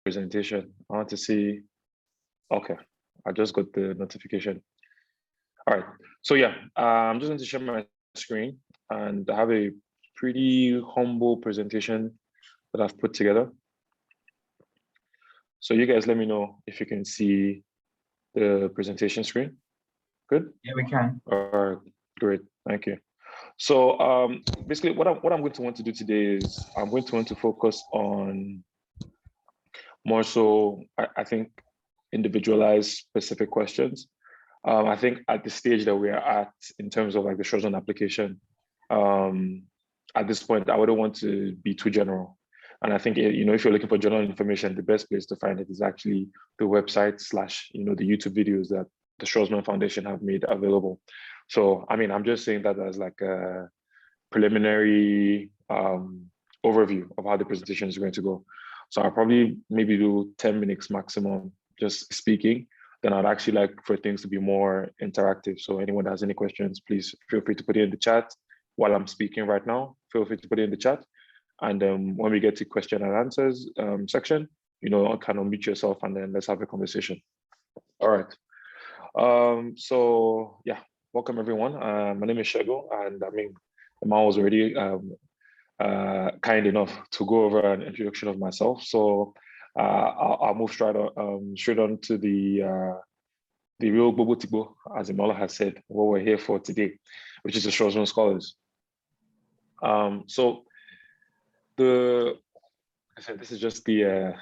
presentation. I want to see, okay, I just got the notification. All right, so yeah, I'm just going to share my screen and I have a pretty humble presentation that I've put together. So you guys let me know if you can see the presentation screen. Good? Yeah, we can. All right, great, thank you. So basically what I'm going to want to do today is I'm going to want to focus on more so, I think, individualized specific questions. I think at the stage that we are at in terms of like the Schwarzman application, at this point, I wouldn't want to be too general. And I think, you know, if you're looking for general information, the best place to find it is actually the website / you know, the YouTube videos that the Schwarzman Foundation have made available. So, I mean, I'm just saying that as like a preliminary overview of how the presentation is going to go. So I'll probably maybe do 10 minutes maximum, just speaking. Then I'd actually like for things to be more interactive. So anyone that has any questions, please feel free to put it in the chat while I'm speaking right now. Feel free to put it in the chat. And when we get to question and answers section, you know, kind of mute yourself and then let's have a conversation. All right. So yeah, welcome everyone. My name is Shego, and I mean, Emma was already kind enough to go over an introduction of myself. So I'll move straight on to the real Bobo Tibo, as Imola has said, what we're here for today, which is the Schwarzman Scholars. So I said, this is just the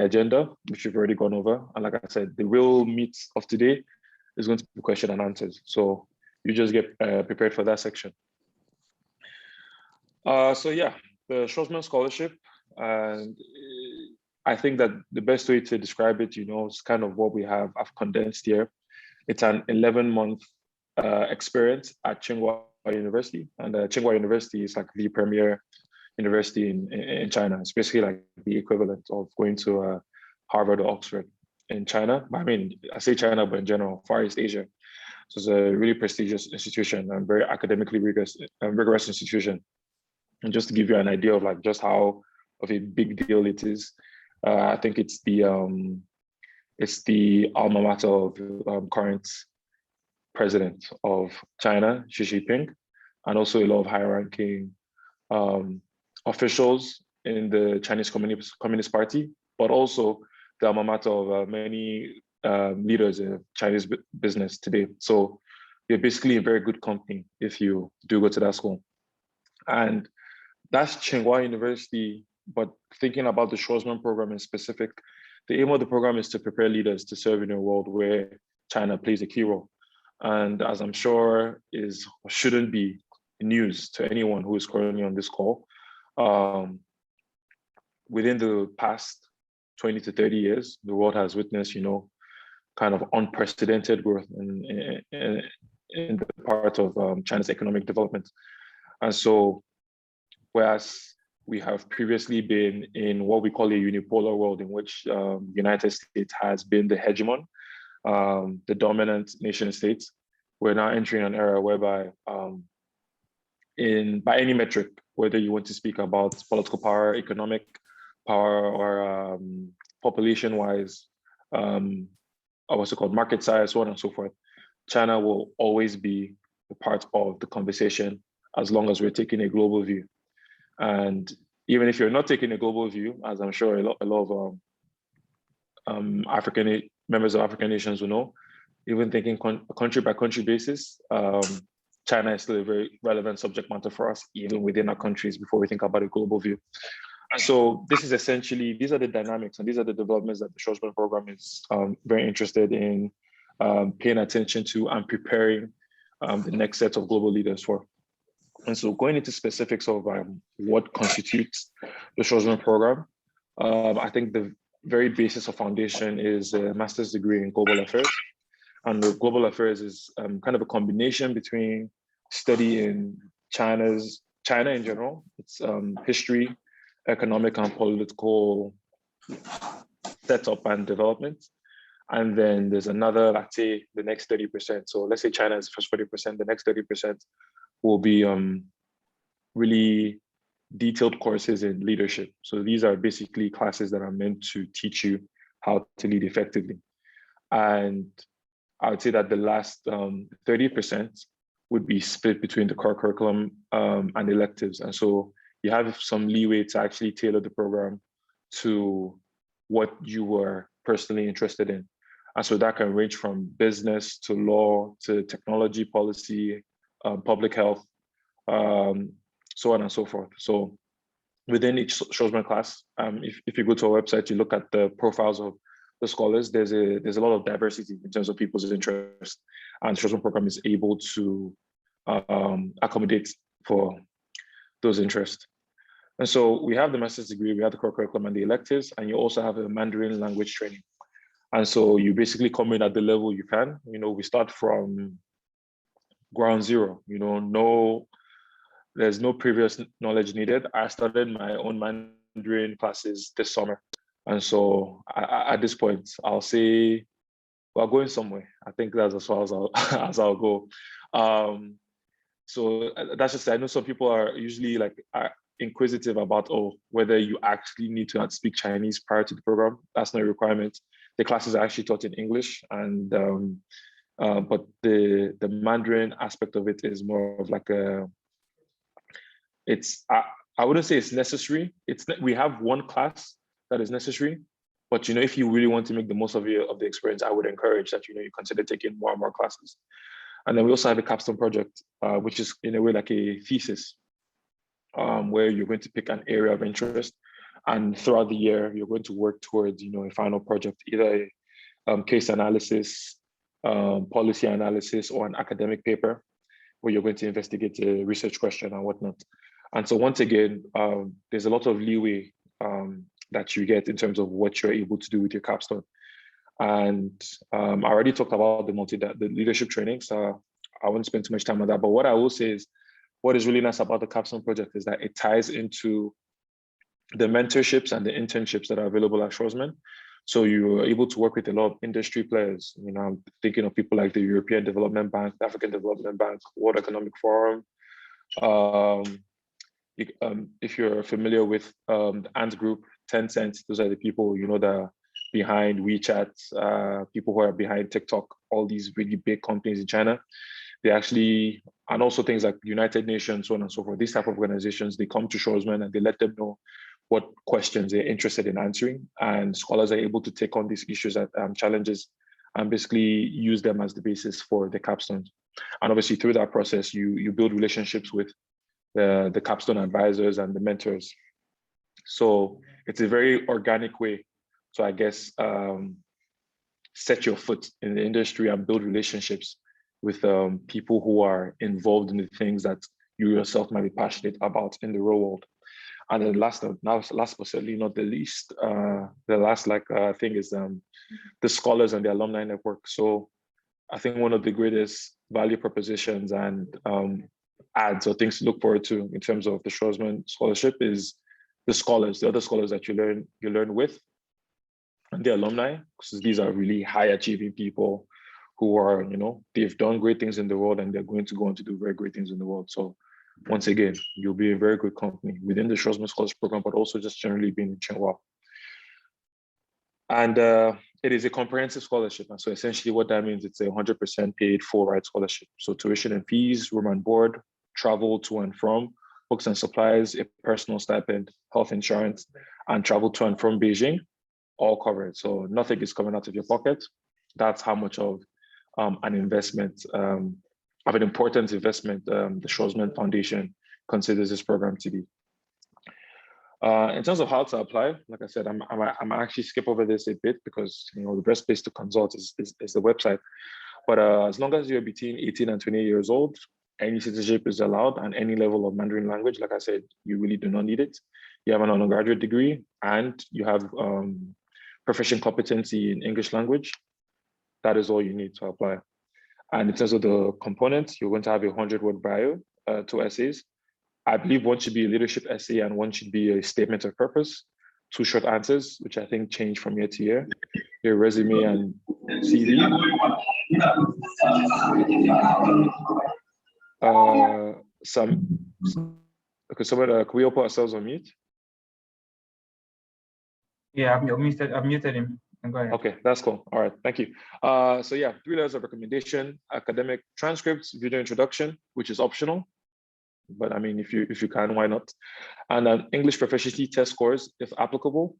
agenda, which we've already gone over. And like I said, the real meat of today is going to be question and answers. So you just get prepared for that section. So yeah, the Schwarzman Scholarship, and I think that the best way to describe it, you know, is kind of what I've condensed here. It's an 11-month experience at Tsinghua University, and Tsinghua University is like the premier university in China. It's basically like the equivalent of going to Harvard or Oxford in China. I mean, I say China, but in general, Far East Asia. So it's a really prestigious institution and very academically rigorous institution. And just to give you an idea of like just how of a big deal it is, I think it's the alma mater of current president of China, Xi Jinping, and also a lot of high-ranking officials in the Chinese Communist Party, but also the alma mater of many leaders in Chinese business today. So you're basically in very good company if you do go to that school. And that's Tsinghua University, but thinking about the Schwarzman program in specific, the aim of the program is to prepare leaders to serve in a world where China plays a key role. And as I'm sure is or shouldn't be news to anyone who is currently on this call, within the past 20 to 30 years, the world has witnessed, you know, kind of unprecedented growth in the part of China's economic development. And so, whereas we have previously been in what we call a unipolar world in which the United States has been the hegemon, the dominant nation state, we're now entering an era whereby by any metric, whether you want to speak about political power, economic power, or population-wise, or what's it called, market size, so on and so forth, China will always be a part of the conversation as long as we're taking a global view. And even if you're not taking a global view, as I'm sure a lot of members of African nations will know, even thinking country by country basis, China is still a very relevant subject matter for us, even within our countries, before we think about a global view. And so this is essentially, these are the dynamics and these are the developments that the Schwarzman program is very interested in paying attention to and preparing the next set of global leaders for. And so going into specifics of what constitutes the Schwarzman program, I think the very basis of foundation is a master's degree in global affairs. And the global affairs is kind of a combination between study in China in general, its history, economic and political setup and development. And then there's another, let's say the next 30%. So let's say China is the first 40%, the next 30% will be really detailed courses in leadership. So these are basically classes that are meant to teach you how to lead effectively. And I would say that the last 30% would be split between the core curriculum and electives. And so you have some leeway to actually tailor the program to what you were personally interested in. And so that can range from business to law to technology policy, public health, so on and so forth. So within each Schwarzman class, if you go to our website, you look at the profiles of the scholars, there's a lot of diversity in terms of people's interest, and the Schwarzman program is able to accommodate for those interests. And so we have the master's degree, we have the core curriculum and the electives, and you also have a Mandarin language training. And so you basically come in at the level you can. We start from ground zero. There's no previous knowledge needed. I started my own Mandarin classes this summer. And so at this point, I'll say we're going somewhere. I think that's as far as I'll go. So that's just, I know some people are usually are inquisitive about, whether you actually need to speak Chinese prior to the program. That's not a requirement. The classes are actually taught in English, and but the Mandarin aspect of it is more of I wouldn't say it's necessary. We have one class that is necessary, but if you really want to make the most of the experience, I would encourage that you consider taking more and more classes. And then we also have a capstone project, which is in a way like a thesis, where you're going to pick an area of interest, and throughout the year you're going to work towards a final project, either a case analysis, policy analysis, or an academic paper where you're going to investigate a research question and whatnot. And so once again, there's a lot of leeway that you get in terms of what you're able to do with your capstone. And I already talked about the leadership training, so I won't spend too much time on that. But what I will say is, what is really nice about the capstone project is that it ties into the mentorships and the internships that are available at Schwarzman. So you're able to work with a lot of industry players. I'm thinking of people like the European Development Bank, the African Development Bank, World Economic Forum. If you're familiar with the Ant Group, Tencent, those are the people that are behind WeChat, people who are behind TikTok, all these really big companies in China. They actually, and also things like United Nations, so on and so forth. These type of organizations, they come to Schwarzman and they let them know what questions they're interested in answering. And scholars are able to take on these issues and challenges and basically use them as the basis for the capstone. And obviously through that process, you build relationships with the capstone advisors and the mentors. So it's a very organic way to, I guess, set your foot in the industry and build relationships with people who are involved in the things that you yourself might be passionate about in the real world. And then last but certainly not the least, the last thing is the scholars and the alumni network. So I think one of the greatest value propositions and ads or things to look forward to in terms of the Schwarzman Scholarship is the other scholars that you learn with, and the alumni, because these are really high achieving people who are, they've done great things in the world and they're going to go on to do very great things in the world. So once again, you'll be in very good company within the Schwarzman Scholars program, but also just generally being in Tsinghua. And it is a comprehensive scholarship. And so essentially what that means, it's a 100% paid full ride scholarship. So tuition and fees, room and board, travel to and from, books and supplies, a personal stipend, health insurance, and travel to and from Beijing, all covered. So nothing is coming out of your pocket. That's how much of an investment, of an important investment, the Schwarzman Foundation considers this program to be. In terms of how to apply, like I said, I'm actually skip over this a bit because the best place to consult is the website. But as long as you're between 18 and 20 years old, any citizenship is allowed, and any level of Mandarin language, like I said, you really do not need it. You have an undergraduate degree and you have proficient competency in English language. That is all you need to apply. And in terms of the components, you're going to have a 100-word bio, 2 essays. I believe one should be a leadership essay and one should be a statement of purpose, 2 short answers, which I think change from year to year, your resume and CV. Okay, so can we all put ourselves on mute? Yeah, I've muted him. Go ahead. Okay, that's cool. All right, thank you. So yeah, 3 letters of recommendation: academic transcripts, video introduction, which is optional, but I mean, if you can, why not? And then English proficiency test scores, if applicable.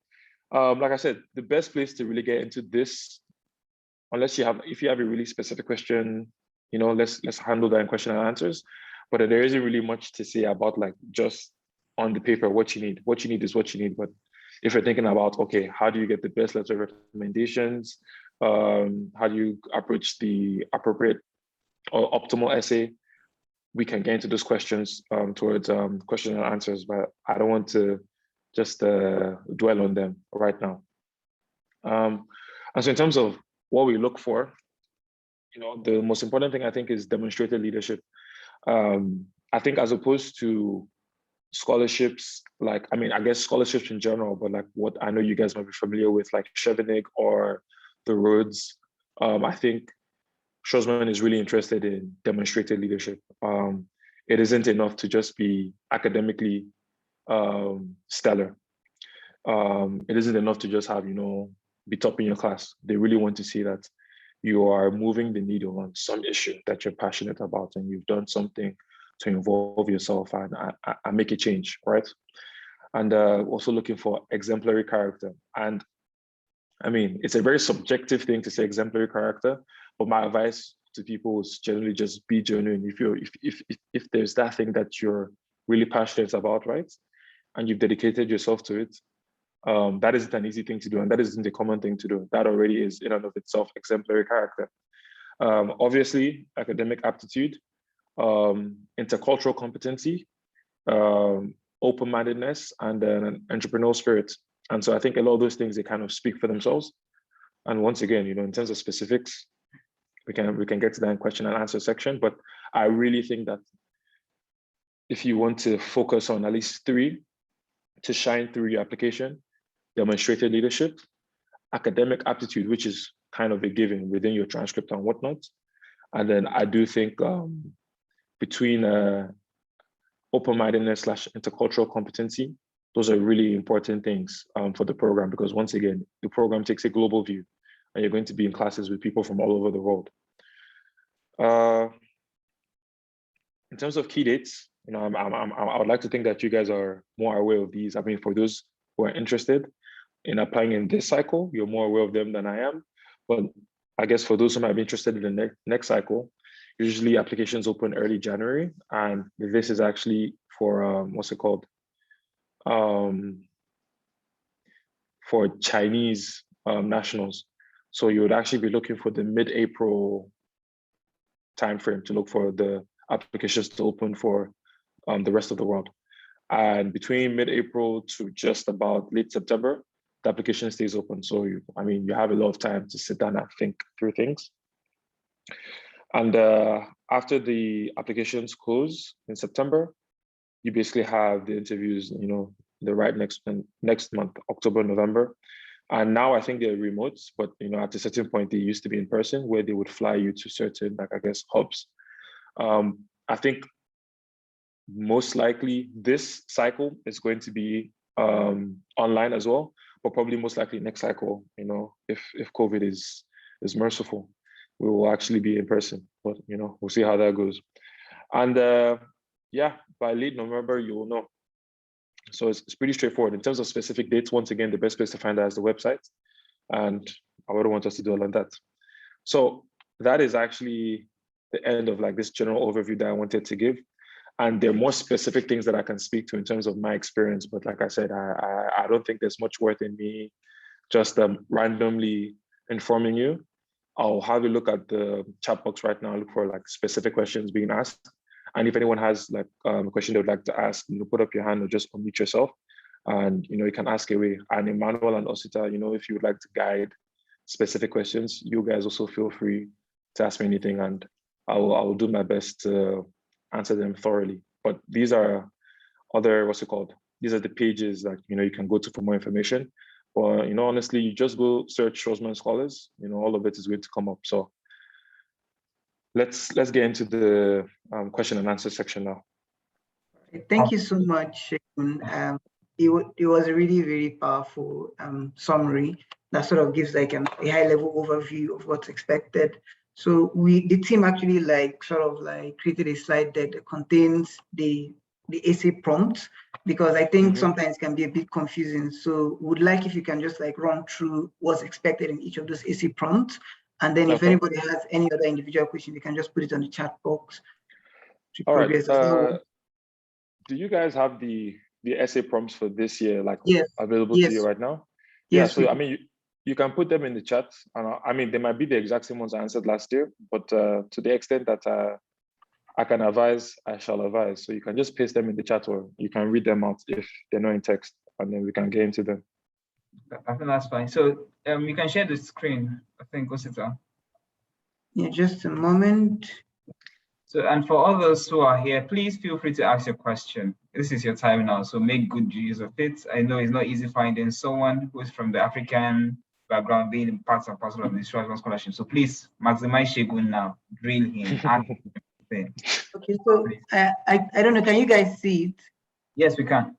Like I said, the best place to really get into this, unless if you have a really specific question, let's handle that in question and answers. But there isn't really much to say about like just on the paper what you need. What you need is what you need. But if you're thinking about, okay, how do you get the best letter of recommendations? How do you approach the appropriate or optimal essay? We can get into those questions towards question and answers, but I don't want to just dwell on them right now. And so in terms of what we look for, the most important thing I think is demonstrated leadership. I think as opposed to scholarships, like, I mean, I guess scholarships in general, but like what I know you guys might be familiar with, like Chevening or the Rhodes, I think Schwarzman is really interested in demonstrated leadership. It isn't enough to just be academically stellar. It isn't enough to just have, be top in your class. They really want to see that you are moving the needle on some issue that you're passionate about and you've done something to involve yourself and make a change, right? And also looking for exemplary character. And I mean, it's a very subjective thing to say exemplary character, but my advice to people is generally just be genuine. If there's that thing that you're really passionate about, right, and you've dedicated yourself to it, that isn't an easy thing to do, and that isn't a common thing to do. That already is in and of itself exemplary character. Obviously, academic aptitude, intercultural competency, open-mindedness, and then an entrepreneurial spirit. And so I think a lot of those things, they kind of speak for themselves. And once again, in terms of specifics, we can get to that in question and answer section. But I really think that if you want to focus on at least 3 to shine through your application: demonstrated leadership, academic aptitude, which is kind of a given within your transcript and whatnot. And then I do think between open-mindedness / intercultural competency, those are really important things for the program, because once again, the program takes a global view and you're going to be in classes with people from all over the world. In terms of key dates, I would like to think that you guys are more aware of these. I mean, for those who are interested in applying in this cycle, you're more aware of them than I am. But I guess for those who might be interested in the next cycle, usually applications open early January, and this is actually for what's it called? For Chinese nationals. So you would actually be looking for the mid-April timeframe to look for the applications to open for the rest of the world. And between mid-April to just about late September, the application stays open. So you have a lot of time to sit down and think through things. And after the applications close in September, you basically have the interviews, the right next month, October, November. And now I think they're remote, but at a certain point they used to be in person, where they would fly you to certain, hubs. I think most likely this cycle is going to be online as well, but probably most likely next cycle, if COVID is merciful, we will actually be in person, but we'll see how that goes. And yeah, by late November, you will know. So it's pretty straightforward. In terms of specific dates, once again, the best place to find that is the website. And I wouldn't want us to do all of that. So that is actually the end of this general overview that I wanted to give. And there are more specific things that I can speak to in terms of my experience. But like I said, I don't think there's much worth in me just randomly informing you. I'll have a look at the chat box right now, look for specific questions being asked. And if anyone has a question they would like to ask, put up your hand or just unmute yourself. And you can ask away. And Emmanuel and Osita, if you would like to guide specific questions, you guys also feel free to ask me anything, and I will do my best to answer them thoroughly. But these are other, these are the pages that you can go to for more information. But honestly, you just go search Schwarzman Scholars, all of it is going to come up. So let's get into the question and answer section now. Thank you so much, Shegun. It was a really, very powerful summary that sort of gives like a high-level overview of what's expected. So the team actually created a slide deck that contains the essay prompts, because I think sometimes it can be a bit confusing. So would like if you can just like run through what's expected in each of those essay prompts. And then if anybody has any other individual question, you can just put it on the chat box. All right. Do you guys have the essay prompts for this year available to you right now? Yes. So I mean, you can put them in the chat, and I mean they might be the exact same ones I answered last year, but to the extent that I can advise, I shall advise. So you can just paste them in the chat, or you can read them out if they're not in text, and then we can get into them. I think that's fine. So you can share the screen. I think Osita. Yeah, just a moment. So, and for all those who are here, please feel free to ask your question. This is your time now, so make good use of it. I know it's not easy finding someone who's from the African background being part and parcel of the Schwarzman Scholarship. So please maximize Shegun now, drill him. Okay, so I don't know, can you guys see it? Yes, we can.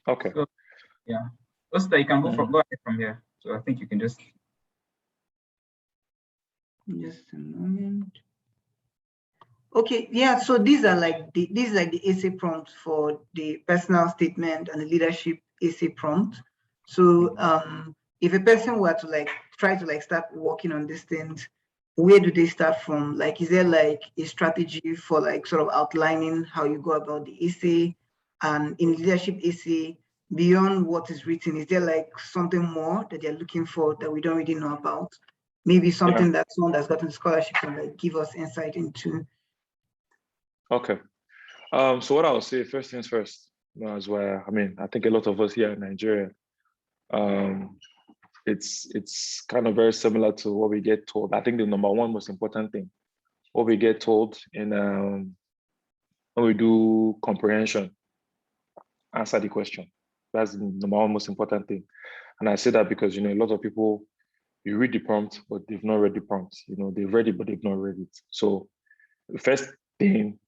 Okay. So, yeah, Osita, you can go ahead from here. So I think you can just a moment. Okay, yeah. So these are like the essay prompts for the personal statement and the leadership essay prompt. So if a person were to try to start working on these things, where do they start from? Like, is there like a strategy for sort of outlining how you go about the essay? And in leadership essay, beyond what is written, is there like something more that they're looking for that we don't really know about? Maybe something that someone that's gotten scholarship can give us insight into. Okay. So what I would say, first things first, as well, I mean, I think a lot of us here in Nigeria, it's kind of very similar to what we get told. I think the number one most important thing, what we get told in when we do comprehension, answer the question. That's the number one most important thing. And I say that because, a lot of people, you read the prompt, but they've not read the prompt. They've read it, but they've not read it. So the first thing,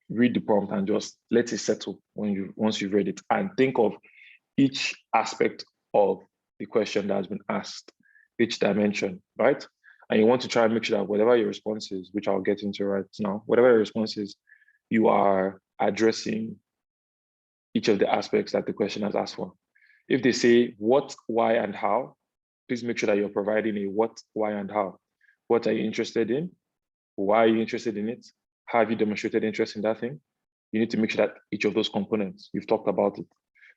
read the prompt and just let it settle once you've read it, and think of each aspect of the question that has been asked, each dimension, right? And you want to try and make sure that whatever your response is, which I'll get into right now, whatever your response is, you are addressing each of the aspects that the question has asked for. If they say what, why, and how, please make sure that you're providing a what, why, and how. What are you interested in? Why are you interested in it? How have you demonstrated interest in that thing? You need to make sure that each of those components, you've talked about it.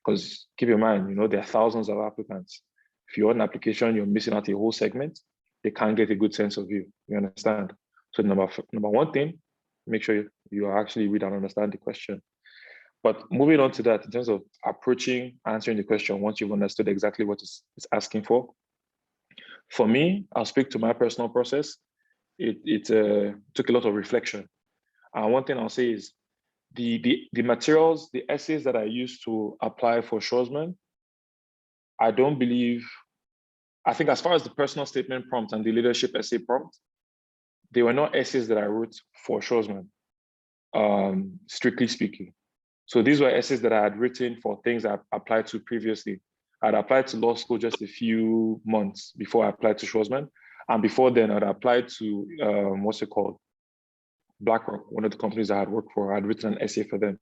Because keep in mind, there are thousands of applicants. If you're on an application, you're missing out a whole segment, they can't get a good sense of you. You understand? So number one thing, make sure you actually read and understand the question. But moving on to that, in terms of answering the question, once you've understood exactly what it's asking for me, I'll speak to my personal process. It took a lot of reflection. And one thing I'll say is the materials, the essays that I used to apply for Schwarzman, I think as far as the personal statement prompt and the leadership essay prompt, they were not essays that I wrote for Schwarzman, strictly speaking. So these were essays that I had written for things I applied to previously. I'd applied to law school just a few months before I applied to Schwarzman. And before then, I'd applied to, BlackRock, one of the companies I had worked for. I'd written an essay for them.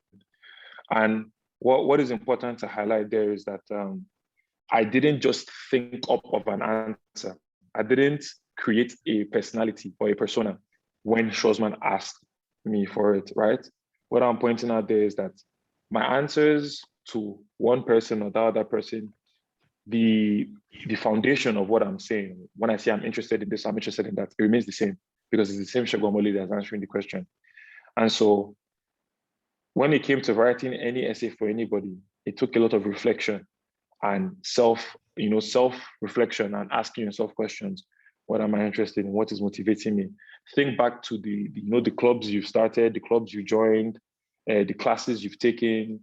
And what is important to highlight there is that I didn't just think up of an answer. I didn't create a personality or a persona when Schwarzman asked me for it, right? What I'm pointing out there is that my answers to one person or the other person, the foundation of what I'm saying, when I say I'm interested in this, I'm interested in that, it remains the same, because it's the same Shagomoli that's answering the question. And so when it came to writing any essay for anybody, it took a lot of reflection and self-reflection and asking yourself questions. What am I interested in? What is motivating me? Think back to the clubs you've started, the clubs you joined, the classes you've taken,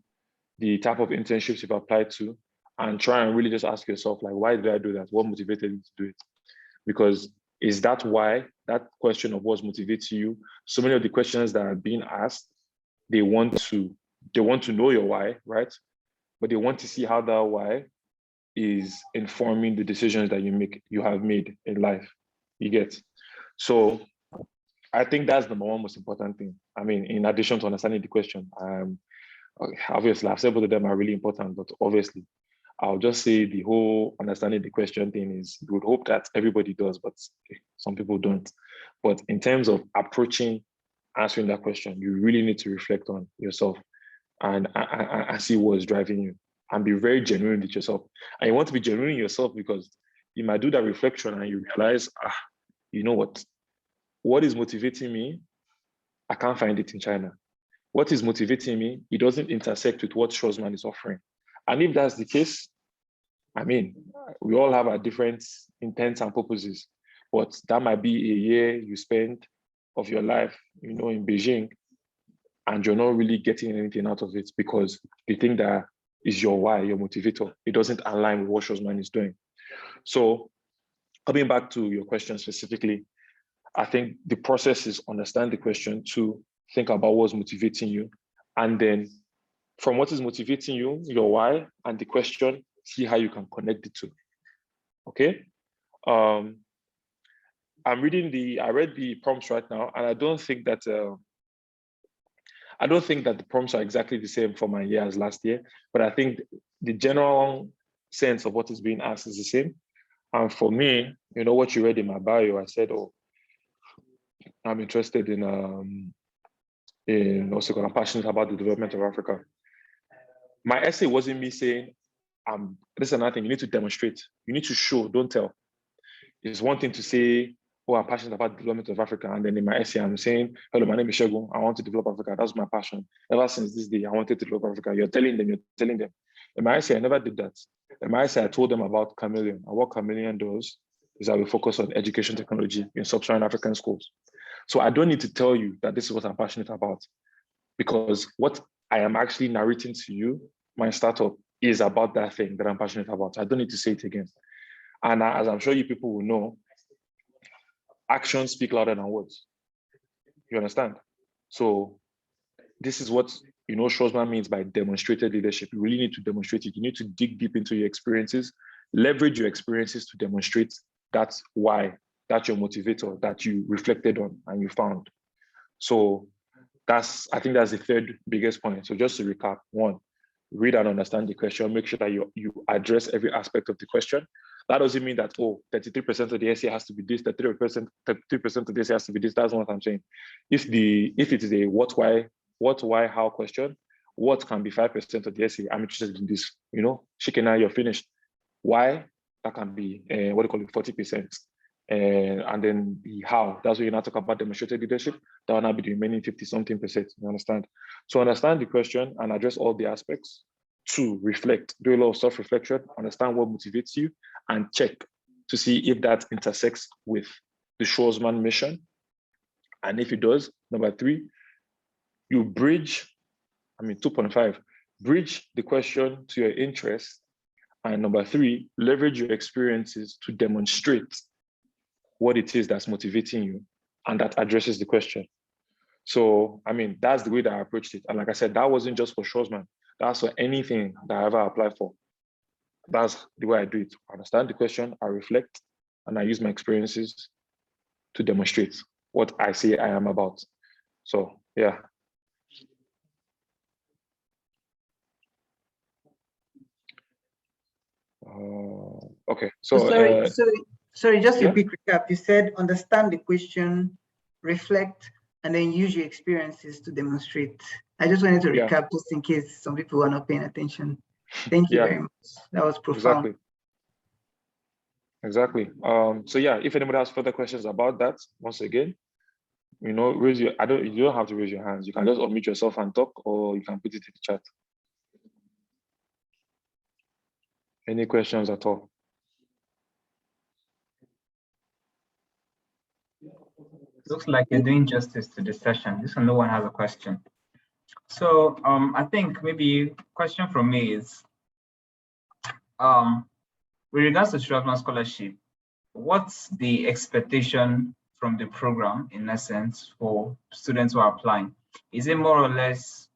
the type of internships you've applied to, and try and really just ask yourself, why did I do that? What motivated me to do it? Because is that why that question of what's motivating you, so many of the questions that are being asked, they want to know your why, right? But they want to see how that why is informing the decisions that you have made in life. You get? So I think that's the most important thing. I mean, in addition to understanding the question, obviously I've said both of them are really important, but obviously I'll just say the whole understanding the question thing is, we would hope that everybody does, but some people don't. But in terms of approaching answering that question, you really need to reflect on yourself and see what's driving you, and be very genuine with yourself. And you want to be genuine in yourself because you might do that reflection and you realize, you know what is motivating me? I can't find it in China. What is motivating me? It doesn't intersect with what Schwarzman is offering. And if that's the case, I mean, we all have our different intents and purposes, but that might be a year you spend of your life, in Beijing, and you're not really getting anything out of it because the thing that is your why, your motivator, it doesn't align with what Schwarzman is doing. So coming back to your question specifically, I think the process is understand the question, to think about what's motivating you, and then from what is motivating you, your why, and the question, see how you can connect the two. Okay. I read the prompts right now, and I don't think that the prompts are exactly the same for my year as last year, but I think the general sense of what is being asked is the same. And for me, what you read in my bio, I said, I'm interested in I'm passionate about the development of Africa. My essay wasn't me saying, this is another thing, you need to demonstrate, you need to show, don't tell. It's one thing to say, I'm passionate about the development of Africa, and then in my essay, I'm saying, hello, my name is Shegun, I want to develop Africa, that's my passion. Ever since this day, I wanted to develop Africa. You're telling them. In my essay, I never did that. In my essay, I told them about Chameleon, and what Chameleon does is that we focus on education technology in sub-Saharan African schools. So I don't need to tell you that this is what I'm passionate about, because what I am actually narrating to you, my startup, is about that thing that I'm passionate about. I don't need to say it again. And as I'm sure you people will know, actions speak louder than words. You understand? So this is what Schwarzman means by demonstrated leadership. You really need to demonstrate it. You need to dig deep into your experiences, leverage your experiences to demonstrate that's why, that's your motivator that you reflected on and you found. So I think that's the third biggest point. So just to recap, 1, read and understand the question, make sure that you address every aspect of the question. That doesn't mean that, 33% of the essay has to be this, 33% of the essay has to be this. That's not what I'm saying. If it is a what, why, how question, what can be 5% of the essay? I'm interested in this, Shikena, you're finished. Why? That can be, 40%. And then the how, that's when you now talk about demonstrated leadership, that will now be the remaining 50-something%, you understand? So understand the question and address all the aspects. 2, reflect, do a lot of self-reflection, understand what motivates you, and check to see if that intersects with the Schwarzman mission. And if it does, number 3, you bridge, 2.5, bridge the question to your interest. And number 3, leverage your experiences to demonstrate what it is that's motivating you and that addresses the question. So, that's the way that I approached it. And like I said, that wasn't just for Schwarzman. That's for anything that I ever apply for. That's the way I do it. I understand the question, I reflect, and I use my experiences to demonstrate what I say I am about. So, yeah. Okay, so sorry, just a quick recap. You said understand the question, reflect, and then use your experiences to demonstrate. I just wanted to recap just in case some people are not paying attention. Thank you very much. That was profound. Exactly. So yeah, if anybody has further questions about that, once again, raise your, you don't have to raise your hands. You can just unmute yourself and talk, or you can put it in the chat. Any questions at all? Looks like you're doing justice to this session. This one, no one has a question. So I think maybe a question from me is, with regards to Schwarzman Scholarship, what's the expectation from the program, in essence, for students who are applying? Is it more or less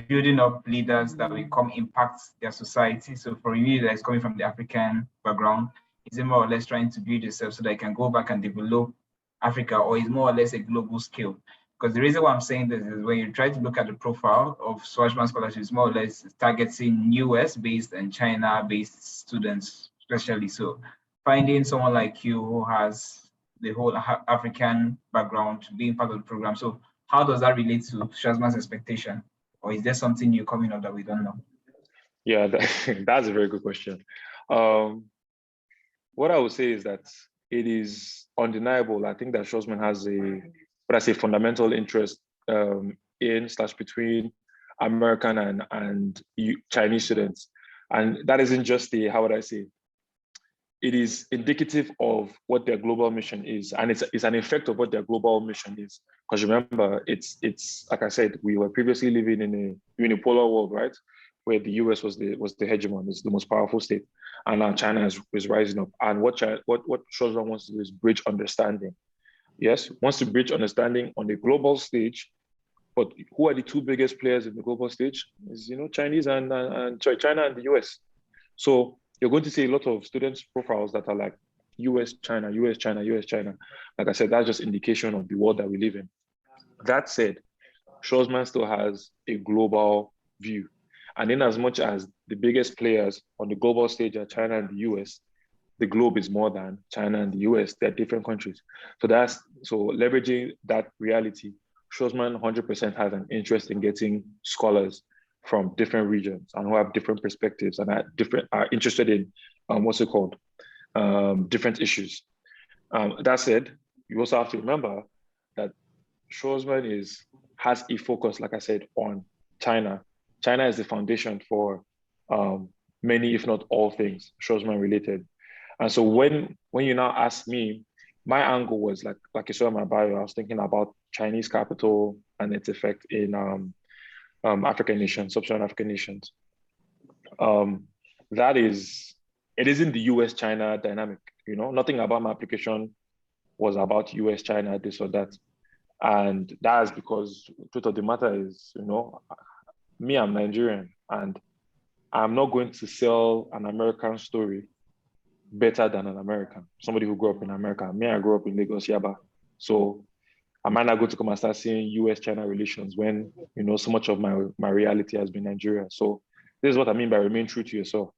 building up leaders that will come impact their society? So for you that is coming from the African background, is it more or less trying to build yourself so that you can go back and develop Africa, or is more or less a global scale? Because the reason why I'm saying this is when you try to look at the profile of Schwarzman Scholarship, it's more or less targeting US-based and China-based students, especially. So finding someone like you who has the whole African background being part of the program. So how does that relate to Schwarzman's expectation? Or is there something new coming up that we don't know? Yeah, that's a very good question. What I would say is that it is undeniable. I think that Schwarzman has a fundamental interest in/between American and Chinese students. And that isn't just how would I say, it is indicative of what their global mission is. And it's an effect of what their global mission is. Because remember, it's like I said, we were previously living in a polar world, right? Where the US was the hegemon, is the most powerful state. And now China is rising up. And what Schwarzman wants to do is bridge understanding. Yes, wants to bridge understanding on the global stage. But who are the two biggest players in the global stage? Is Chinese and China and the US. So you're going to see a lot of students' profiles that are like US, China, US, China, US, China. Like I said, that's just indication of the world that we live in. That said, Schwarzman still has a global view. And in as much as the biggest players on the global stage are China and the US, the globe is more than China and the US. They're different countries. So leveraging that reality, Schwarzman 100% has an interest in getting scholars from different regions and who have different perspectives and are interested in different issues. That said, you also have to remember that Schwarzman has a focus, like I said, on China. China is the foundation for many, if not all things Schwarzman related. And so when you now ask me, my angle was like you saw in my bio, I was thinking about Chinese capital and its effect in African nations, sub-Saharan African nations. It isn't the US-China dynamic, nothing about my application was about US-China, this or that. And that's because the truth of the matter is, me, I'm Nigerian, and I'm not going to sell an American story better than an American, somebody who grew up in America. Me, I grew up in Lagos, Yaba. So I might not go to come and start seeing US-China relations when, so much of my reality has been Nigeria. So this is what I mean by remain true to yourself.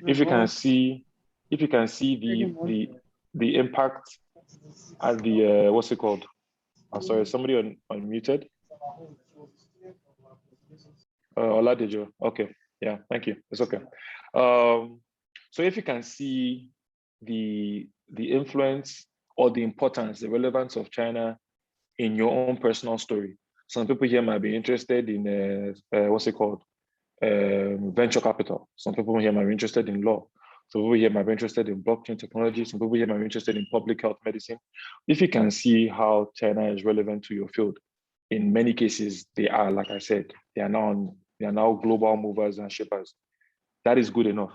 If you can see the impact at the, what's it called? I'm sorry, somebody unmuted? Oladejo, okay, yeah, thank you, it's okay. So if you can see the influence or the importance, the relevance of China in your own personal story. Some people here might be interested in venture capital. Some people here might be interested in law. Some people here might be interested in blockchain technology. Some people here might be interested in public health medicine. If you can see how China is relevant to your field, in many cases, they are, like I said, they are now global movers and shapers. That is good enough.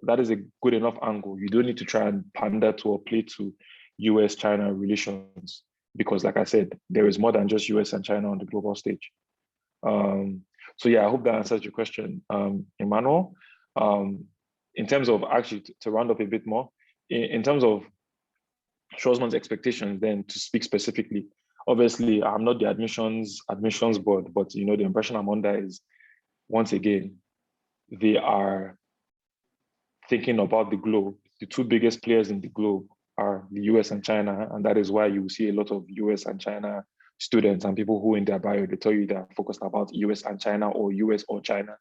That is a good enough angle. You don't need to try and pander to or play to US-China relations, because like I said, there is more than just US and China on the global stage. So yeah, I hope that answers your question, Emmanuel. In terms of actually, to round up a bit more, in terms of Schwarzman's expectations, then to speak specifically, obviously I'm not the admissions board, but the impression I'm under is, once again, they are thinking about the globe. The two biggest players in the globe are the US and China, and that is why you see a lot of US and China students and people who in their bio, they tell you they're focused about US and China or US or China,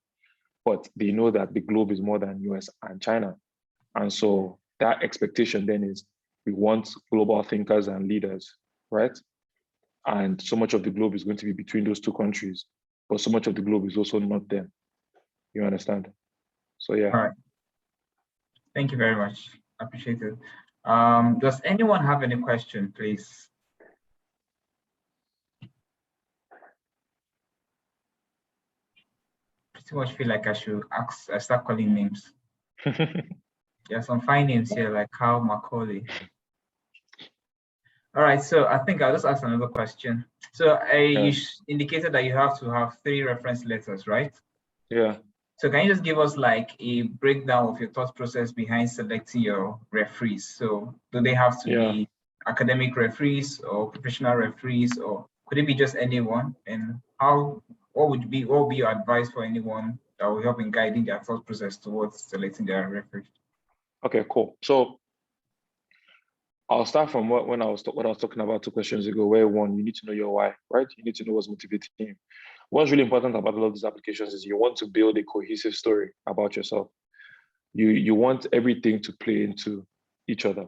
but they know that the globe is more than US and China. And so that expectation then is, we want global thinkers and leaders, right? And so much of the globe is going to be between those two countries, but so much of the globe is also not them. You understand? So yeah. All right. Thank you very much. I appreciate it. Does anyone have any question, please? Pretty much feel like I should start calling names. There are some fine names here, like Carl Macaulay. All right, so I think I'll just ask another question. So you indicated that you have to have 3 reference letters, right? Yeah. So can you just give us like a breakdown of your thought process behind selecting your referees? So do they have to be academic referees or professional referees, or could it be just anyone? And what would be your advice for anyone that will help in guiding their thought process towards selecting their referee? Okay, cool. So I'll start from what I was talking about 2 questions ago, where 1, you need to know your why, right? You need to know what's motivating you. What's really important about a lot of these applications is you want to build a cohesive story about yourself. You want everything to play into each other.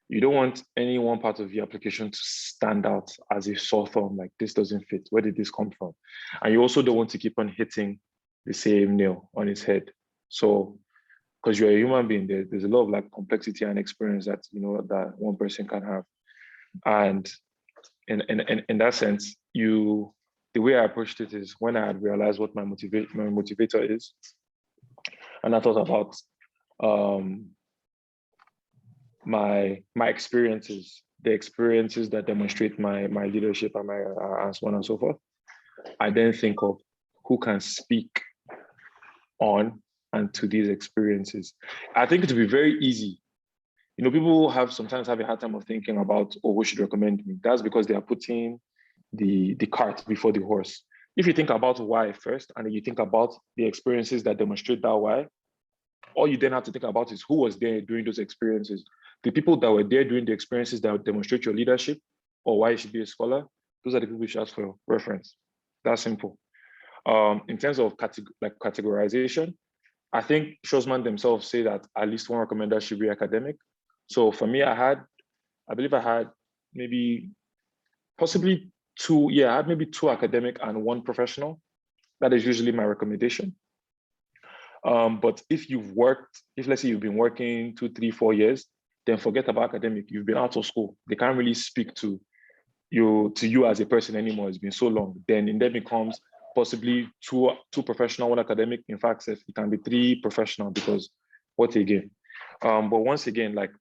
You don't want any one part of your application to stand out as a sore thumb, like this doesn't fit. Where did this come from? And you also don't want to keep on hitting the same nail on its head. So, because you're a human being, there's a lot of like complexity and experience that that one person can have. And in that sense, the way I approached it is when I had realized what my motivator is, and I thought about my experiences, the experiences that demonstrate my leadership and and so on and so forth. I then think of who can speak on and to these experiences. I think it would be very easy. People sometimes have a hard time of thinking about, oh, who should recommend me? That's because they are putting the cart before the horse. If you think about why first, and then you think about the experiences that demonstrate that why, all you then have to think about is who was there during those experiences. The people that were there during the experiences that demonstrate your leadership or why you should be a scholar, those are the people you should ask for reference. That's simple. In terms of categorization, I think Schwarzman themselves say that at least 1 recommender should be academic. So for me, I believe I had maybe possibly 2, I had maybe 2 academic and 1 professional. That is usually my recommendation. But if let's say you've been working 2, 3, 4 years, then forget about academic. You've been out of school. They can't really speak to you as a person anymore. It's been so long. Then it becomes possibly two professional, 1 academic. In fact, it can be 3 professional, because what again? But once again, like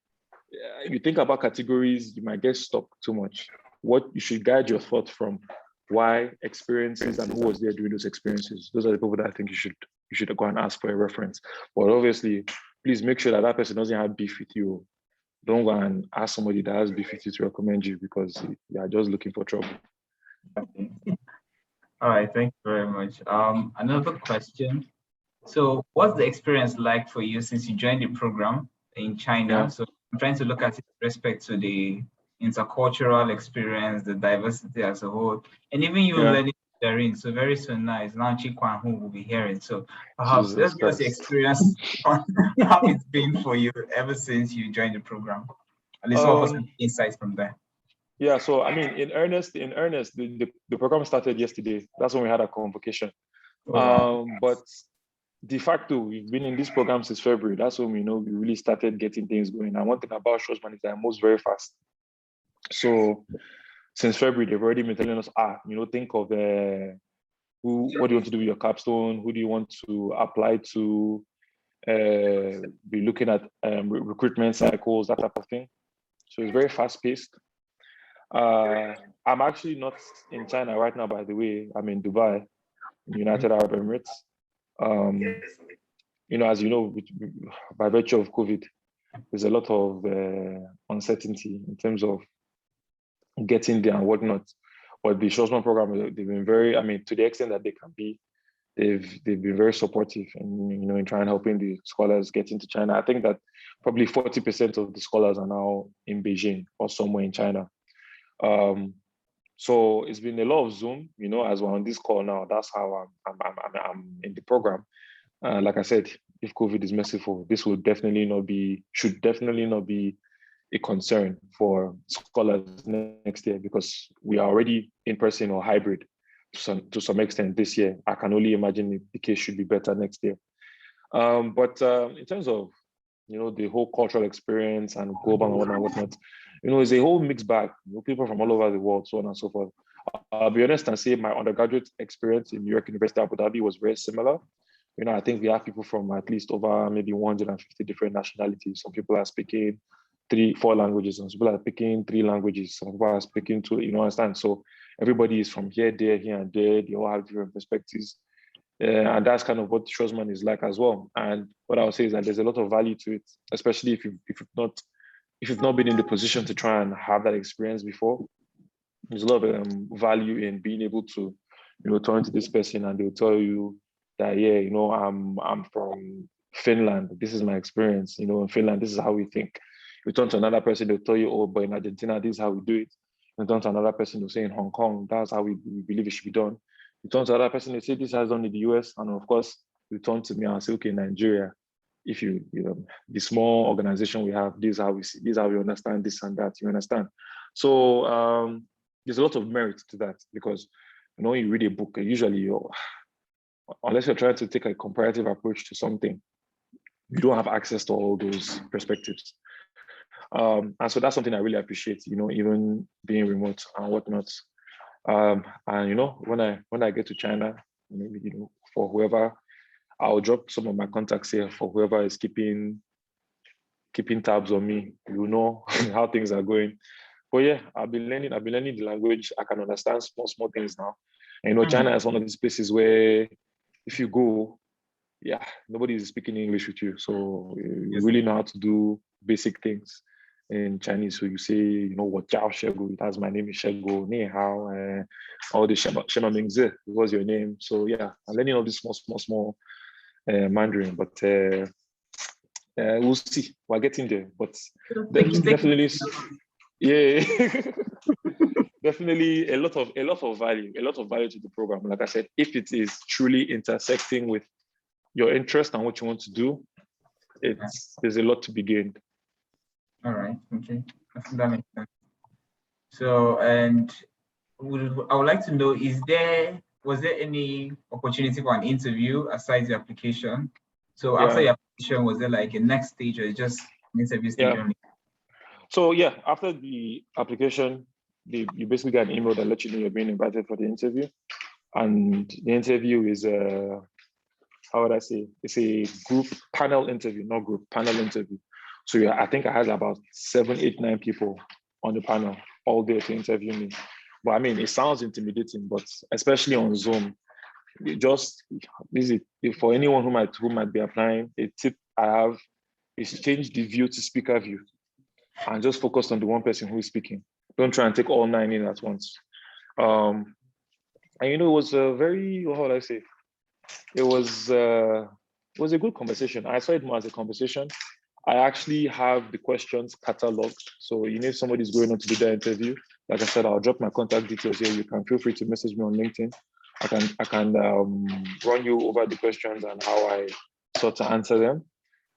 if you think about categories, you might get stuck too much. What you should guide your thought from why, experiences, and who was there during those experiences. Those are the people that I think you should go and ask for a reference. But obviously, please make sure that person doesn't have beef with you. Don't go and ask somebody that has beef with you to recommend you, because you are just looking for trouble. All right, thank you very much. Another question. So what's the experience like for you since you joined the program in China? Yeah. So I'm trying to look at it with respect to the intercultural experience, the diversity as a whole, and even you learning Mandarin. So very soon now, it's now Chi Kwan who will be hearing. So perhaps let's give us the experience on how it's been for you ever since you joined the program. At least offer some insights from there. Yeah, so I mean, in earnest, the program started yesterday. That's when we had a convocation. Oh, wow. But de facto, we've been in this program since February. That's when we really started getting things going. And one thing about Schwarzman is that it moves very fast. So since February, they've already been telling us, think of what do you want to do with your capstone? Who do you want to apply to? Be looking at recruitment cycles, that type of thing. So it's very fast paced. I'm actually not in China right now, by the way. I'm in Dubai, United Arab Emirates. As you know, by virtue of COVID, there's a lot of uncertainty in terms of getting there and whatnot. But the Schwarzman program, they've been very, to the extent that they can be, they've been very supportive in trying helping the scholars get into China. I think that probably 40% of the scholars are now in Beijing or somewhere in China. So it's been a lot of Zoom, as we're on this call now. That's how I'm in the program. Like I said, if COVID is merciful, this should definitely not be a concern for scholars next year, because we are already in person or hybrid to some extent this year. I can only imagine the case should be better next year. But in terms of the whole cultural experience and global and whatnot, it's a whole mixed bag. People from all over the world, so on and so forth. I'll be honest and say my undergraduate experience in New York University, Abu Dhabi, was very similar. I think we have people from at least over maybe 150 different nationalities. Some people are speaking 3, 4 languages. Some people are speaking 3 languages. Some people are speaking 2, you know, understand? So everybody is from here, there, here, and there. They all have different perspectives. And that's kind of what Schwarzman is like as well. And what I would say is that there's a lot of value to it, especially if you've not been in the position to try and have that experience before. There's a lot of value in being able to, you know, turn to this person and they'll tell you that, yeah, you know, I'm from Finland. This is my experience. You know, in Finland, this is how we think. You turn to another person, they'll tell you, oh, but in Argentina, this is how we do it. You turn to another person, they'll say in Hong Kong, that's how we believe it should be done. You turn to another person, they say this has done in the US. And of course, you turn to me and say, okay, Nigeria, if you know, the small organization we have, this is how we see, this is how we understand this and that, you understand? So there's a lot of merit to that because, you know, you read a book, usually unless you're trying to take a comparative approach to something, you don't have access to all those perspectives. And so that's something I really appreciate, you know, even being remote and whatnot. And you know, when I get to China, maybe, you know, for whoever, I'll drop some of my contacts here for whoever is keeping tabs on me. You know how things are going. But yeah, I've been learning the language. I can understand small things now. And you know, China is one of these places where if you go, yeah, nobody is speaking English with you. So you really know how to do basic things in Chinese. So you say, you know, what Jiao Shego, that's my name is Shego, Ni Hao, all the Shema Mingzi, what's your name? So yeah, I'm learning all these small Mandarin, but we'll see. We're getting there, but definitely, yeah, definitely a lot of value to the program. Like I said, if it is truly intersecting with your interest and what you want to do, there's a lot to be gained. All right. Okay, that makes sense. So, and I would like to know: was there any opportunity for an interview aside the application? So after your application, was there like a next stage or just an interview stage only? So yeah, after the application, you basically get an email that lets you know you're being invited for the interview, and the interview is how would I say? It's a group panel interview, not group panel interview. So yeah, I think I had about 7, 8, 9 people on the panel all there to interview me. But I mean, it sounds intimidating, but especially on Zoom, for anyone who might be applying, a tip I have is change the view to speaker view and just focus on the one person who is speaking. Don't try and take all 9 in at once. And you know, it was a very, how would I say? It was a good conversation. I saw it more as a conversation. I actually have the questions cataloged. So you know, if somebody's going on to do their interview, like I said, I'll drop my contact details here. You can feel free to message me on LinkedIn. I can run you over the questions and how I sort to answer them.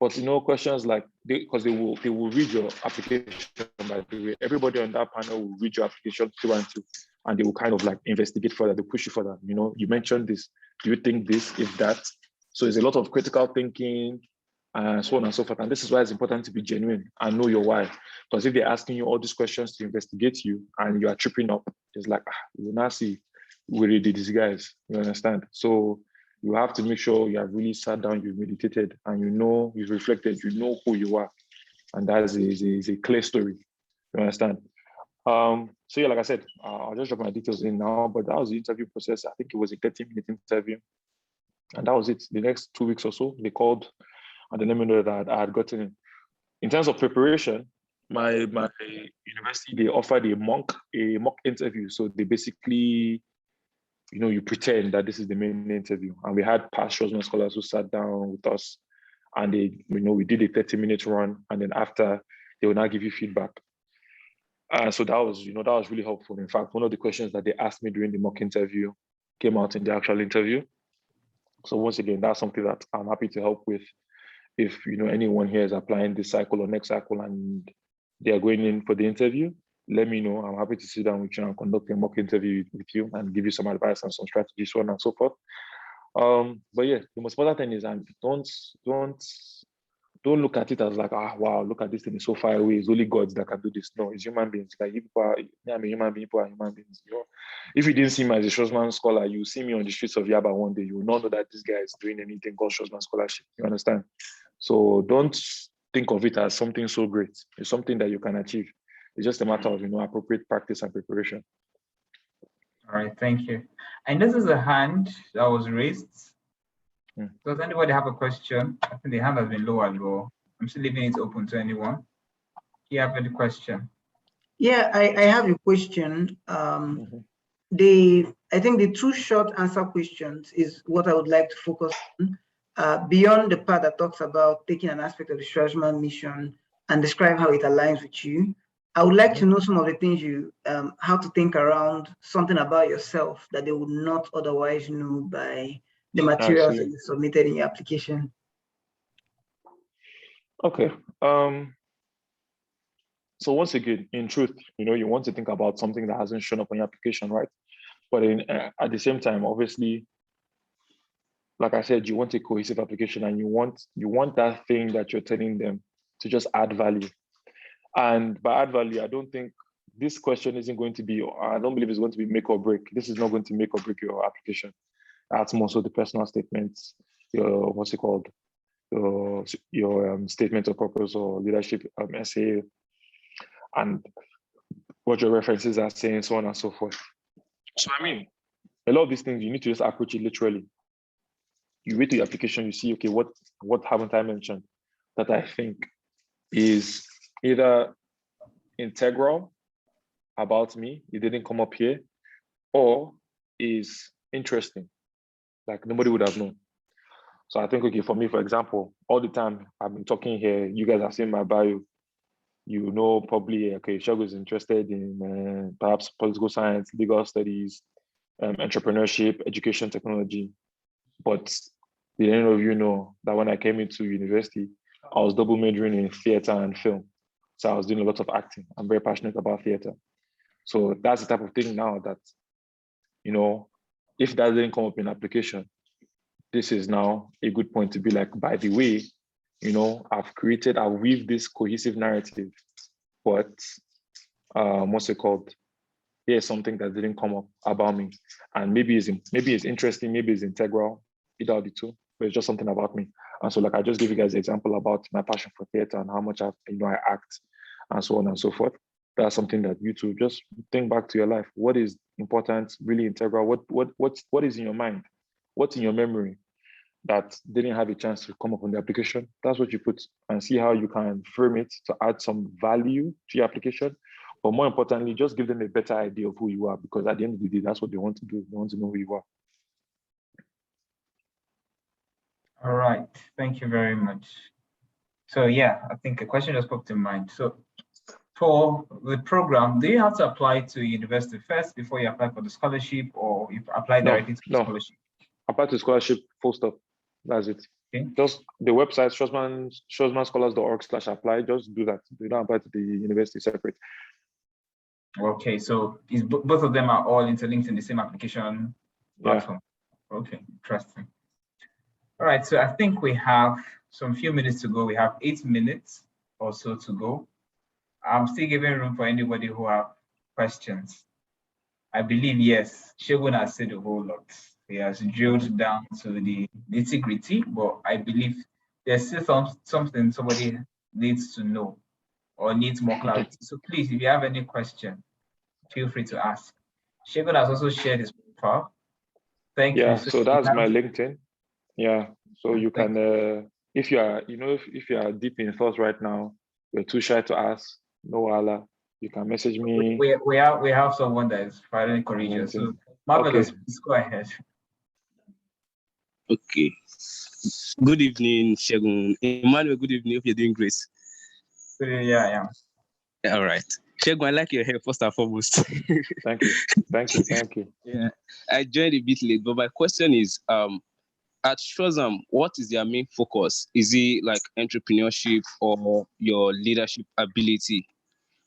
But you know, questions like because they will read your application. By the way, everybody on that panel will read your application through and they will kind of like investigate further. They push you further. You know, you mentioned this. Do you think this? If that? So it's a lot of critical thinking. So on and so forth. And this is why it's important to be genuine and know your why. Because if they're asking you all these questions to investigate you and you are tripping up, it's like, you will not see where they did these guys. You understand? So you have to make sure you have really sat down, you've meditated, and you know, you've reflected, you know who you are. And that is a clear story. You understand? So yeah, like I said, I'll just drop my details in now, but that was the interview process. I think it was a 30-minute interview. And that was it. The next 2 weeks or so, they called and they let me know that I had gotten in. In terms of preparation, my university, they offered a mock interview. So they basically, you know, you pretend that this is the main interview. And we had past Schwarzman Scholars who sat down with us and they, you know, we did a 30-minute run. And then after, they will now give you feedback. So that was really helpful. In fact, one of the questions that they asked me during the mock interview came out in the actual interview. So once again, that's something that I'm happy to help with. If you know anyone here is applying this cycle or next cycle and they are going in for the interview, let me know. I'm happy to sit down with you and conduct a mock interview with you and give you some advice and some strategies, so on and so forth. But yeah, the most important thing is, and don't look at it as like, wow, look at this thing, it's so far away. It's only gods that can do this. No, it's human beings. Like I'm a human being, people are human beings. You know, if you didn't see me as a Schwarzman scholar, you see me on the streets of Yaba one day, you will not know that this guy is doing anything called Schwarzman Scholarship. You understand? So don't think of it as something so great. It's something that you can achieve. It's just a matter of, appropriate practice and preparation. All right, thank you. And this is a hand that was raised. Does anybody have a question? I think the hand has been low as well. I'm still leaving it open to anyone. Do you have any question? Yeah, I have a question. I think the two short answer questions is what I would like to focus on. Beyond the part that talks about taking an aspect of the Schwarzman mission and describe how it aligns with you, I would like to know some of the things you, how to think around something about yourself that they would not otherwise know by the materials that you submitted in your application. Okay. So once again, in truth, you want to think about something that hasn't shown up on your application, right? But at the same time, obviously, like I said, you want a cohesive application, and you want that thing that you're telling them to just add value. And by add value, I don't think this question isn't going to be, I don't believe it's going to be make or break. This is not going to make or break your application. That's more so the personal statements, your, what's it called? Your statement of purpose or leadership essay, and what your references are saying, so on and so forth. So I mean, a lot of these things, you need to just approach it literally. You read the application, you see, okay, what haven't I mentioned that I think is either integral about me, it didn't come up here, or is interesting, like nobody would have known. So I think, okay, for me, for example, all the time I've been talking here, you guys have seen my bio, probably, okay, Shogo is interested in perhaps political science, legal studies, entrepreneurship, education technology. But did any of you know that when I came into university, I was double majoring in theater and film. So I was doing a lot of acting. I'm very passionate about theater. So that's the type of thing now that, if that didn't come up in application, this is now a good point to be like, by the way, I've weaved this cohesive narrative, but what's it called? Here's something that didn't come up about me. And maybe it's interesting, maybe it's integral, either of the two, but it's just something about me. And so like, I just give you guys an example about my passion for theater and how much I act and so on and so forth. That's something that you two just think back to your life. What is important, really integral? What is in your mind? What's in your memory that didn't have a chance to come up on the application? That's what you put, and see how you can frame it to add some value to your application. But more importantly, just give them a better idea of who you are, because at the end of the day, that's what they want to do. They want to know who you are. All right, thank you very much. So yeah, I think a question just popped in mind. So for the program, do you have to apply to university first before you apply for the scholarship, or you apply directly to the scholarship? Apply to scholarship, full stop. That's it. Okay. Just the website, schwarzmanscholars.org/apply. Just do that. You don't apply to the university separate. Okay, so both of them are all interlinked in the same application platform. Yeah. Okay, interesting. All right, so I think we have some few minutes to go. We have 8 minutes or so to go. I'm still giving room for anybody who have questions. I believe, yes, Shogun has said a whole lot. He has drilled down to the nitty-gritty, but I believe there's still something somebody needs to know or needs more clarity. So please, if you have any question, feel free to ask. Shogun has also shared his profile. Thank you. So that's my LinkedIn. Yeah, so you can, if you are, if you are deep in thoughts right now, you're too shy to ask, no wala, you can message me. We have someone that is fairly courageous. So Marvelous, please go ahead. Okay. Good evening, Shogun. Emmanuel, good evening. Hope you're doing great. Yeah, I am. All right. Shogun, I like your hair first and foremost. Thank you. Yeah, I joined a bit late, but my question is, at Schwarzman, what is their main focus? Is it like entrepreneurship or your leadership ability?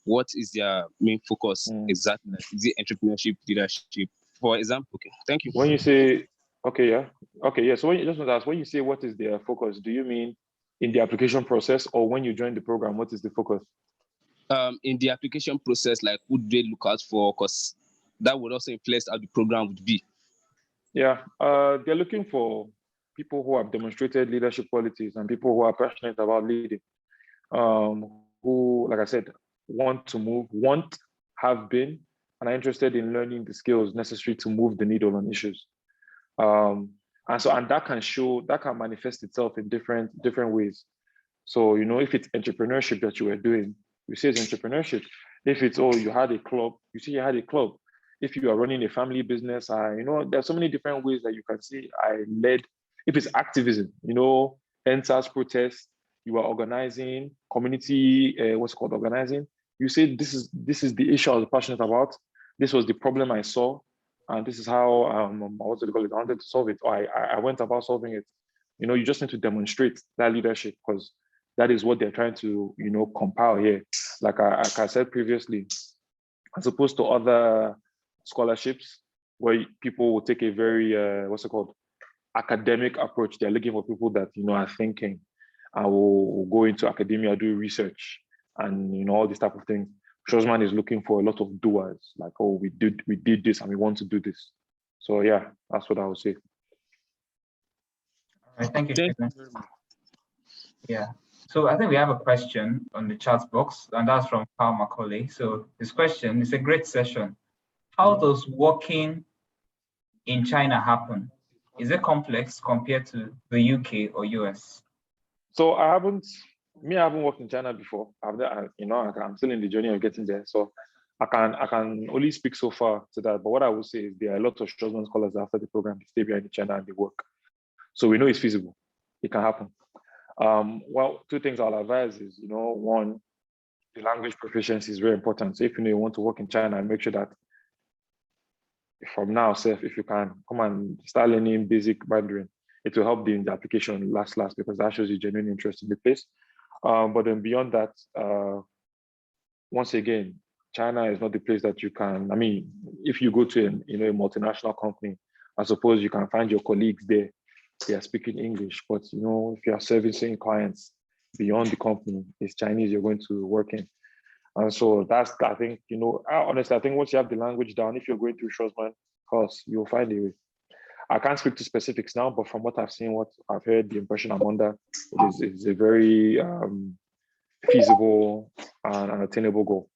What is their main focus exactly? Is it entrepreneurship, leadership? For example, okay, thank you. When you say, so when you just want to ask, when you say what is their focus, do you mean in the application process, or when you join the program, what is the focus? In the application process, like who do they look out for? Because that would also influence how the program would be. Yeah, they're looking for people who have demonstrated leadership qualities and people who are passionate about leading. who, like I said, want to move, have been, and are interested in learning the skills necessary to move the needle on issues. And that can manifest itself in different ways. So, if it's entrepreneurship that you were doing, you say it's entrepreneurship. If it's, you had a club, you see you had a club. If you are running a family business, there's so many different ways that you can see I led. If it's activism, NSAS protests, you are organizing, community, organizing. You say, this is the issue I was passionate about. This was the problem I saw. And this is how, I wanted to solve it. Or I went about solving it. You just need to demonstrate that leadership, because that is what they're trying to, compile here. Like I said previously, as opposed to other scholarships where people will take a very, academic approach. They're looking for people that, are thinking and will go into academia, do research and, all this type of thing. Schwarzman is looking for a lot of doers, like, we did this and we want to do this. So yeah, that's what I would say. All right, thank you. Yeah, so I think we have a question on the chat box, and that's from Carl Macaulay. So this question is a great session. How does working in China happen? Is it complex compared to the UK or US? So I haven't worked in China before. I'm still in the journey of getting there. So I can only speak so far to that. But what I would say is there are a lot of Schwarzman scholars after the program, they stay behind in China and they work. So we know it's feasible. It can happen. Well, two things I'll advise is, one, the language proficiency is very important. So if you want to work in China, make sure that from now, if you can come and start learning basic Mandarin, it will help in the application last, because that shows you genuine interest in the place. But then beyond that, once again, China is not the place that you can, if you go to a multinational company, I suppose you can find your colleagues there, they are speaking English, but if you are servicing clients beyond the company, it's Chinese you're going to work in. And so that's, I think, honestly, I think once you have the language down, if you're going through Schwarzman course, you'll find a way. I can't speak to specifics now, but from what I've seen, what I've heard, the impression I'm under, it is a very feasible and attainable goal.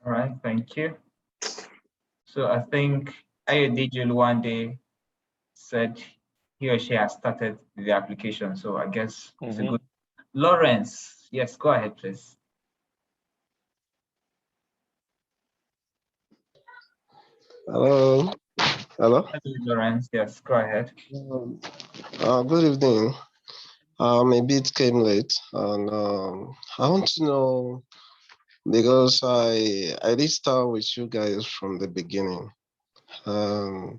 All right, thank you. So I think Ayodele one day said he or she has started the application. So I guess it's a good. Lawrence, yes, go ahead, please. Hello. Hello, Lawrence. Yes, go ahead. Good evening. A bit came late, and I want to know, because I did start with you guys from the beginning. I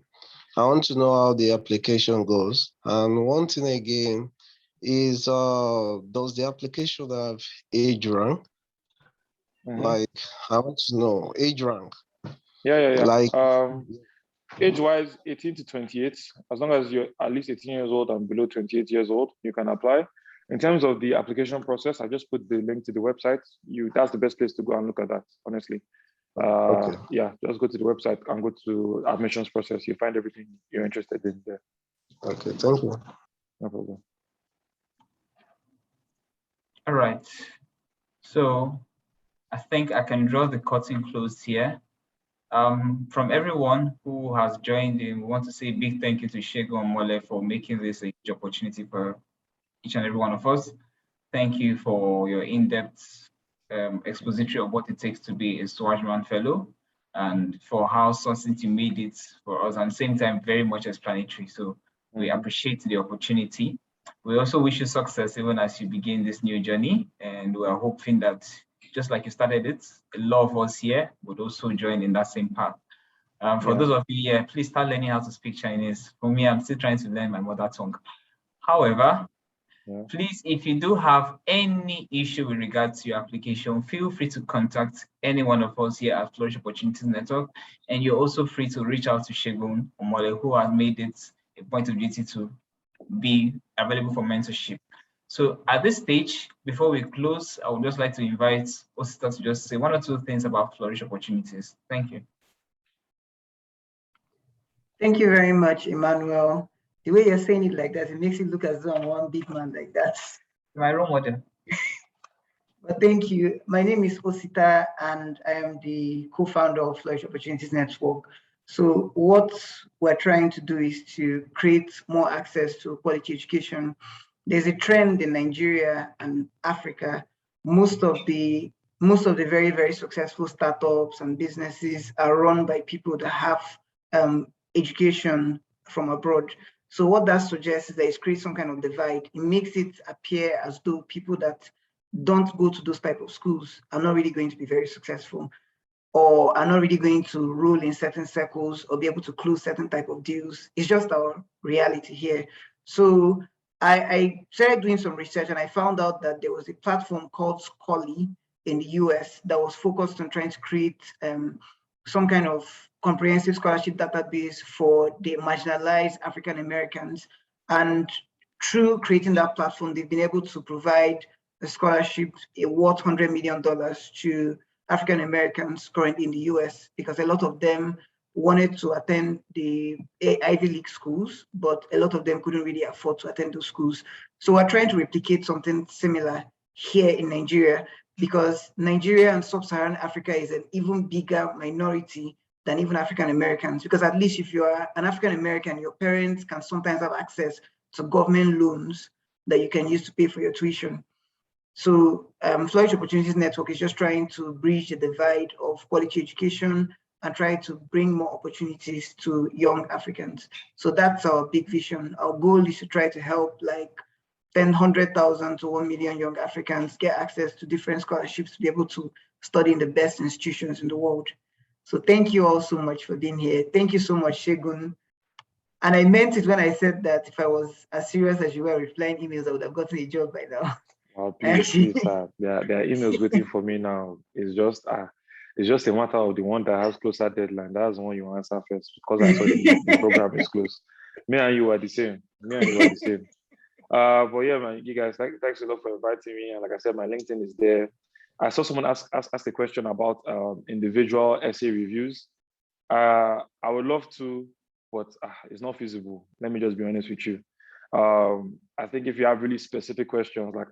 want to know how the application goes. And one thing again is, does the application have age rank? Like, I want to know age rank. Yeah. Like, age-wise, 18 to 28. As long as you're at least 18 years old and below 28 years old, you can apply. In terms of the application process, I just put the link to the website. That's the best place to go and look at that, honestly. okay. Yeah, just go to the website and go to admissions process. You find everything you're interested in there. Okay, thank you. No problem. All right. So I think I can draw the curtain closed here. From everyone who has joined in, we want to say a big thank you to Segun Omole for making this a huge opportunity for each and every one of us. Thank you for your in-depth expository of what it takes to be a Schwarzman Fellow, and for how succinct you made it for us, and at the same time, very much explanatory. So we appreciate the opportunity. We also wish you success even as you begin this new journey, and we are hoping that just like you started it, a lot of us here would also join in that same path. For those of you here, please start learning how to speak Chinese. For me, I'm still trying to learn my mother tongue. However, please, if you do have any issue with regards to your application, feel free to contact any one of us here at Flourish Opportunities Network. And you're also free to reach out to Segun Omole, who has made it a point of duty to be available for mentorship. So at this stage, before we close, I would just like to invite Osita to just say one or two things about Flourish Opportunities. Thank you. Thank you very much, Emmanuel. The way you're saying it like that, it makes it look as though I'm one big man like that. My role model. But thank you. My name is Osita, and I am the co-founder of Flourish Opportunities Network. So what we're trying to do is to create more access to quality education. There's a trend in Nigeria and Africa. Most of the very, very successful startups and businesses are run by people that have education from abroad. So what that suggests is that it creates some kind of divide. It makes it appear as though people that don't go to those type of schools are not really going to be very successful, or are not really going to rule in certain circles or be able to close certain type of deals. It's just our reality here. So I started doing some research, and I found out that there was a platform called Scholarly in the US that was focused on trying to create some kind of comprehensive scholarship database for the marginalized African Americans. And through creating that platform, they've been able to provide a scholarship worth $100 million to African Americans currently in the US, because a lot of them wanted to attend the Ivy League schools, but a lot of them couldn't really afford to attend those schools. So we're trying to replicate something similar here in Nigeria, because Nigeria and Sub-Saharan Africa is an even bigger minority than even African Americans, because at least if you are an African American, your parents can sometimes have access to government loans that you can use to pay for your tuition. So Flourish Opportunities Network is just trying to bridge the divide of quality education and try to bring more opportunities to young Africans. So that's our big vision. Our goal is to try to help like 100,000 to 1 million young Africans get access to different scholarships to be able to study in the best institutions in the world. So thank you all so much for being here. Thank you so much, Segun. And I meant it when I said that if I was as serious as you were replying emails, I would have gotten a job by now. Oh, please, sir. There are emails waiting for me now. It's just a matter of the one that has closer deadline. That's the one you answer first, because I saw the program is closed. Me and you are the same. But yeah, man, you guys, thanks a lot for inviting me. And like I said, my LinkedIn is there. I saw someone ask a question about individual essay reviews. I would love to, but it's not feasible. Let me just be honest with you. I think if you have really specific questions like,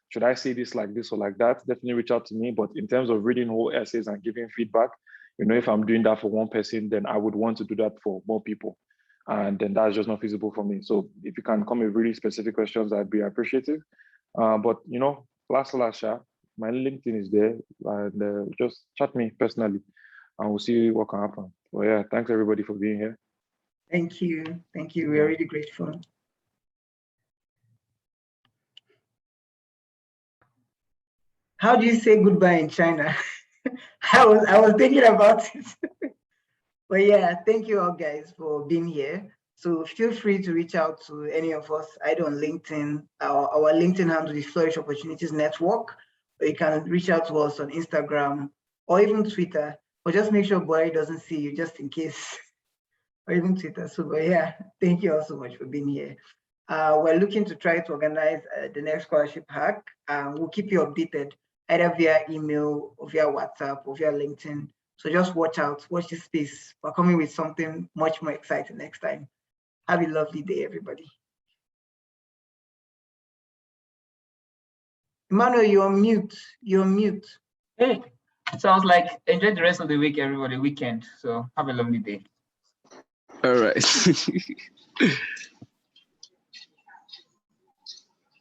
should I say this like this or like that, definitely reach out to me. But in terms of reading whole essays and giving feedback, if I'm doing that for one person, then I would want to do that for more people. And then that's just not feasible for me. So if you can come with really specific questions, I'd be appreciative. But last, my LinkedIn is there, and just chat me personally, and we'll see what can happen. Well, yeah, thanks everybody for being here. Thank you. We're really grateful. How do you say goodbye in China? I was thinking about it. But yeah, thank you all guys for being here. So feel free to reach out to any of us, either on LinkedIn. Our LinkedIn handle is Flourish Opportunities Network, or you can reach out to us on Instagram or even Twitter. But just make sure Boy doesn't see you, just in case, or even Twitter. So but yeah, thank you all so much for being here. We're looking to try to organize the next scholarship hack. We'll keep you updated either via email or via WhatsApp or via LinkedIn. So just watch out, watch this space. We're coming with something much more exciting next time. Have a lovely day, everybody. Emmanuel, you're on mute. Hey, sounds like enjoy the rest of the week, everybody, weekend. So have a lovely day. All right.